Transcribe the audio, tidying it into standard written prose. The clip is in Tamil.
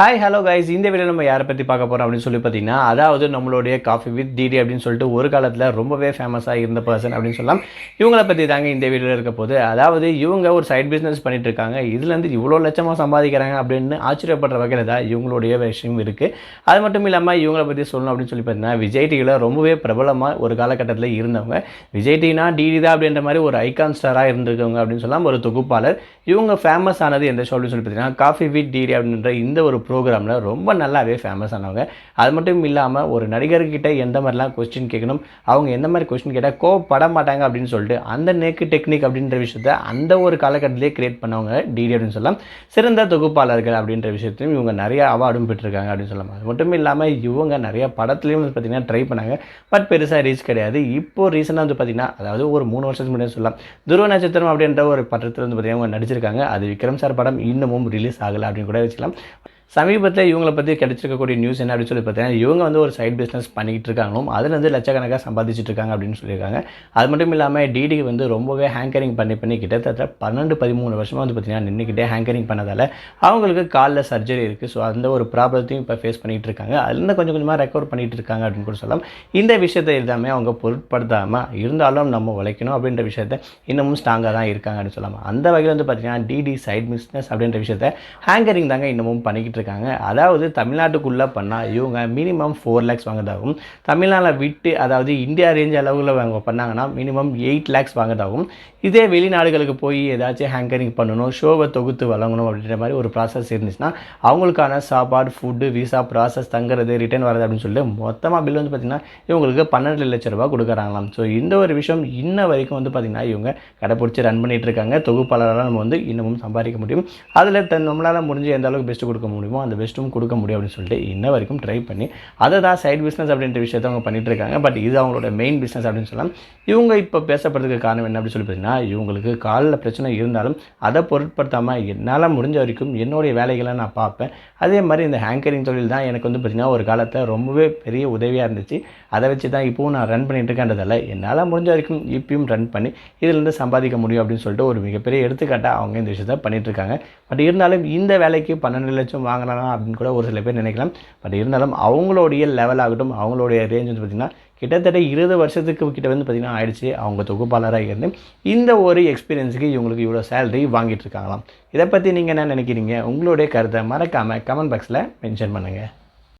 ஹாய் ஹலோ கைஸ், இந்த வீடியோ நம்ம யாரை பற்றி பார்க்க போகிறோம் அப்படின்னு சொல்லி பார்த்தீங்கன்னா, அதாவது நம்மளுடைய காஃபி வித் டிடி அப்படின்னு சொல்லிட்டு ஒரு காலத்தில் ரொம்பவே ஃபேமஸாக இருந்த பர்சன் அப்படின்னு சொல்லலாம். இவங்கள பற்றி தாங்க இந்த வீடியோவில் இருக்க போது. அதாவது இவங்க ஒரு சைட் பிஸ்னஸ் பண்ணிட்டு இருக்காங்க. இதுலேருந்து இவ்வளோ லட்சமாக சம்பாதிக்கிறாங்க அப்படின்னு ஆச்சரியப்படுற வகையில் தான் இவங்களுடைய விஷயம் இருக்குது. அது மட்டும் இல்லாமல் இவங்கள பற்றி சொல்லணும் அப்படின்னு சொல்லி பார்த்தீங்கன்னா, விஜய் டிவியில் ரொம்பவே பிரபலமாக ஒரு காலகட்டத்தில் இருந்தவங்க. விஜய் டிவினா டிடி தான் அப்படின்ற மாதிரி ஒரு ஐகான் ஸ்டாராக இருந்திருக்கவங்க அப்படின்னு சொல்லலாம், ஒரு தொகுப்பாளர். இவங்க ஃபேமஸ் ஆனது எந்த ஷோ அப்படின்னு சொல்லி பார்த்தீங்கன்னா, காஃபி வித் டிடி அப்படின்ற இந்த ஒரு ப்ரோக்ராமில் ரொம்ப நல்லாவே ஃபேமஸ் ஆனவங்க. அது மட்டும் இல்லாமல் ஒரு நடிகர்கிட்ட எந்த மாதிரிலாம் கொஸ்டின் கேட்கணும், அவங்க எந்த மாதிரி கொஸ்டின் கேட்டால் கோவப்பட மாட்டாங்க அப்படின்னு சொல்லிட்டு அந்த நேக்கு டெக்னிக் அப்படின்ற விஷயத்த அந்த ஒரு காலகட்டத்திலே கிரியேட் பண்ணவங்க டிடி அப்படின்னு சொல்லலாம். சிறந்த தொகுப்பாளர்கள் அப்படின்ற விஷயத்தையும் இவங்க நிறைய அவார்டும் பெற்றிருக்காங்க அப்படின்னு சொல்லலாம். அது மட்டும் இல்லாமல் இவங்க நிறைய படத்துலையும் வந்து பார்த்திங்கன்னா ட்ரை பண்ணாங்க. பட் பெருசாக ரீச் கிடையாது. இப்போது ரீசெண்டாக வந்து பார்த்திங்கன்னா, அதாவது ஒரு 3 வருஷத்துக்கு முன்னாடி சொல்லலாம், துருவ நட்சத்திரம் அப்படின்ற ஒரு படத்தில் வந்து பார்த்திங்கன்னா அவங்க நடிச்சிருக்காங்க. அது விக்ரம் சார் படம் இன்னமும் ரிலீஸ் ஆகலை அப்படின்னு கூட வச்சுக்கலாம். சமீபத்தில் இவங்கள பற்றி கிடைச்சிருக்கக்கூடிய நியூஸ் என்ன அப்படின்னு சொல்லி பார்த்தீங்கன்னா, இவங்க வந்து ஒரு சைட் பிஸ்னஸ் பண்ணிக்கிட்டு இருக்காங்களும், அதுலேருந்து லட்சக்கணக்காக சம்பாதிச்சுட்டு இருக்காங்க அப்படின்னு சொல்லியிருக்காங்க. அது மட்டும் இல்லாமல் டிடிக்கு வந்து ரொம்பவே ஹேங்கரிங் பண்ணி கிட்டத்தட்ட 12-13 வருஷமாக வந்து பார்த்திங்கன்னா நின்றுக்கிட்டே ஹேங்கரிங் பண்ணதால் அவங்களுக்கு காலில் சர்ஜரி இருக்குது. ஸோ அந்த ஒரு ப்ராப்ளத்தையும் இப்போ ஃபேஸ் பண்ணிகிட்டு இருக்காங்க. அதுலேருந்து கொஞ்சம் கொஞ்சமாக ரெக்கவர் பண்ணிகிட்டு இருக்காங்க அப்படின்னு கூட சொல்லலாம். இந்த விஷயத்தை எல்லாமே அவங்க பொருட்படுத்தாமல் இருந்தாலும் நம்ம உழைக்கணும் அப்படின்ற விஷயத்தை இன்னமும் ஸ்ட்ராங்காக தான் இருக்காங்க அப்படின்னு சொல்லலாம். அந்த வகையில் வந்து பார்த்திங்கன்னா டிடி சைட் பிஸ்னஸ் அப்படின்ற விஷயத்தை ஹேங்கரிங் தாங்க இன்னமும் பண்ணிக்கிட்டு இருக்காங்க. அதாவது தமிழ்நாட்டுக்குள்ளே பண்ணால் இவங்க மினிமம் 4 லேக்ஸ் வாங்குறதாகவும், தமிழ்நாட்டில் விட்டு அதாவது இந்தியா ரேஞ்ச் அளவில் அவங்க பண்ணாங்கன்னா மினிமம் 8 லேக்ஸ் வாங்குறதாகவும், இதே வெளிநாடுகளுக்கு போய் ஏதாச்சும் ஹேங்கரிங் பண்ணணும், ஷோவை தொகுத்து வழங்கணும் அப்படின்ற மாதிரி ஒரு ப்ராசஸ் இருந்துச்சுன்னா அவங்களுக்கான சாப்பாடு, ஃபுட்டு, விசா ப்ராசஸ், தங்குறது, ரிட்டர்ன் வரது அப்படின்னு சொல்லிட்டு மொத்தமாக பில் வந்து பார்த்திங்கன்னா இவங்களுக்கு 12 லட்ச ரூபா கொடுக்குறாங்களாம். ஸோ இந்த ஒரு விஷயம் இன்ன வரைக்கும் வந்து பார்த்திங்கன்னா இவங்க கடைப்பிடிச்சி ரன் பண்ணிகிட்டு இருக்காங்க. தொகுப்பாளராக நம்ம வந்து இன்னமும் சம்பாதிக்க முடியும். அதில் நம்மளால் முடிஞ்ச எந்த அளவுக்கு பெஸ்ட்டு கொடுக்க முடியுமோ அந்த பெஸ்ட்டும் கொடுக்க முடியும் அப்படின்னு சொல்லிட்டு இன்ன வரைக்கும் ட்ரை பண்ணி அதை தான் சைட் பிஸ்னஸ் அப்படின்ற விஷயத்தை அவங்க பண்ணிட்டு இருக்காங்க. பட் இது அவங்களோட மெயின் பிஸ்னஸ் அப்படின்னு சொல்லலாம். இவங்க இப்போ பேசப்படுறதுக்கு காரணம் என்ன அப்படின்னு சொல்லி பார்த்தீங்கன்னா, இவங்களுக்கு காலில் பிரச்சனை இருந்தாலும் அதை பொருட்படுத்தாமல் என்னால் முடிஞ்ச வரைக்கும் என்னுடைய வேலைகளை நான் பார்ப்பேன். அதே மாதிரி இந்த ஹேங்கரிங் தொழில் தான் எனக்கு வந்து பார்த்திங்கன்னா ஒரு காலத்தில் ரொம்பவே பெரிய உதவியாக இருந்துச்சு. அதை வச்சு தான் இப்போவும் நான் ரன் பண்ணிட்டு இருக்கேன்றதால என்னால் முடிஞ்ச வரைக்கும் இப்பயும் ரன் பண்ணி இதிலேருந்து சம்பாதிக்க முடியும் அப்படின்னு சொல்லிட்டு ஒரு மிகப்பெரிய எடுத்துக்காட்டாக அவங்க இந்த விஷயத்தை பண்ணிட்டு இருக்காங்க. பட் இருந்தாலும் இந்த வேலைக்கு 12 லட்சம் வாங்கலாம் அப்படின்னு கூட ஒரு சில பேர் நினைக்கலாம். பட் இருந்தாலும் அவங்களுடைய லெவல் ஆகட்டும், அவங்களுடைய ரேஞ்ச் வந்து பார்த்திங்கன்னா கிட்டத்தட்ட 20 வருஷத்துக்கு கிட்ட வந்து பார்த்திங்கன்னா ஆயிடுச்சு அவங்க தொகுப்பாளராக இருந்து இந்த ஒரு எக்ஸ்பீரியன்ஸுக்கு இவங்களுக்கு இவ்வளோ சேலரி வாங்கிட்டு இருக்காங்களாம். இதை பற்றி நீங்கள் என்ன நினைக்கிறீங்க? உங்களுடைய கருத்தை மறக்காமல் கமெண்ட் பாக்ஸில் மென்ஷன் பண்ணுங்கள்.